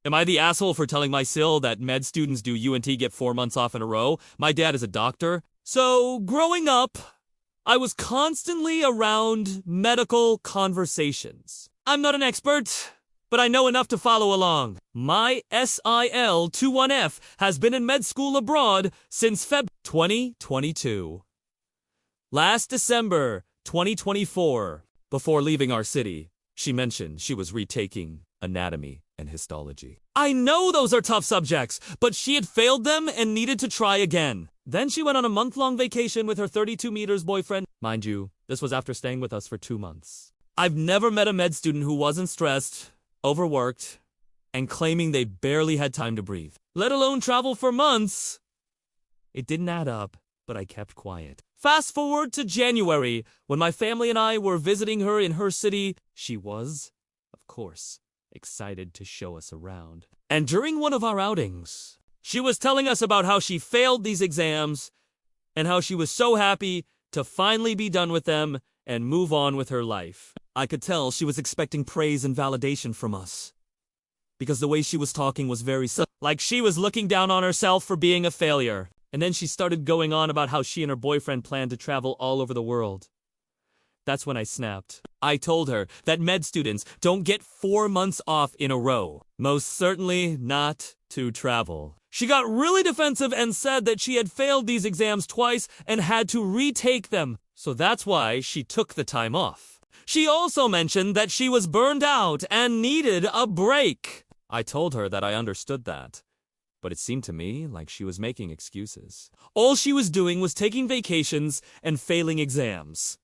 Am I the asshole for telling my SIL that med students do UNT get 4 months off in a row? My dad is a doctor. So, growing up, I was constantly around medical conversations. I'm not an expert, but I know enough to follow along. My SIL 21F has been in med school abroad since Feb 2022. Last December 2024, before leaving our city, she mentioned she was retaking anatomy and histology. I know those are tough subjects, but she had failed them and needed to try again. Then she went on a month-long vacation with her 32 meters boyfriend. Mind you, this was after staying with us for 2 months. I've never met a med student who wasn't stressed, overworked, and claiming they barely had time to breathe, let alone travel for months. It didn't add up, but I kept quiet. Fast forward to January, when my family and I were visiting her in her city. She was, of course, excited to show us around. And during one of our outings, she was telling us about how she failed these exams and how she was so happy to finally be done with them and move on with her life. I could tell she was expecting praise and validation from us, because the way she was talking was very like she was looking down on herself for being a failure. And then she started going on about how she and her boyfriend planned to travel all over the world. That's when I snapped. I told her that med students don't get 4 months off in a row. Most certainly not to travel. She got really defensive and said that she had failed these exams twice and had to retake them. So that's why she took the time off. She also mentioned that she was burned out and needed a break. I told her that I understood that, but it seemed to me like she was making excuses. All she was doing was taking vacations and failing exams.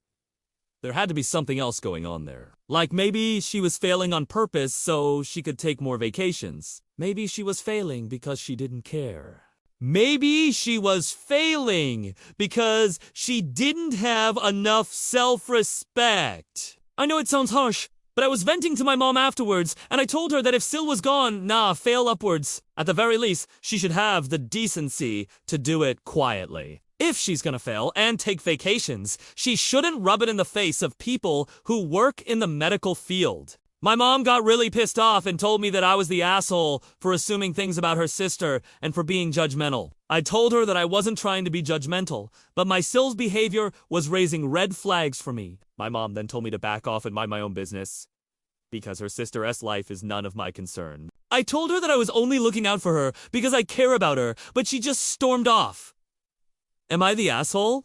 There had to be something else going on there. Like maybe she was failing on purpose so she could take more vacations. Maybe she was failing because she didn't care. Maybe she was failing because she didn't have enough self-respect. I know it sounds harsh, but I was venting to my mom afterwards, and I told her that if SIL was gone, fail upwards. At the very least, she should have the decency to do it quietly. If she's gonna fail and take vacations, she shouldn't rub it in the face of people who work in the medical field. My mom got really pissed off and told me that I was the asshole for assuming things about her sister and for being judgmental. I told her that I wasn't trying to be judgmental, but my SIL's behavior was raising red flags for me. My mom then told me to back off and mind my own business, because her sister's life is none of my concern. I told her that I was only looking out for her because I care about her, but she just stormed off. Am I the asshole?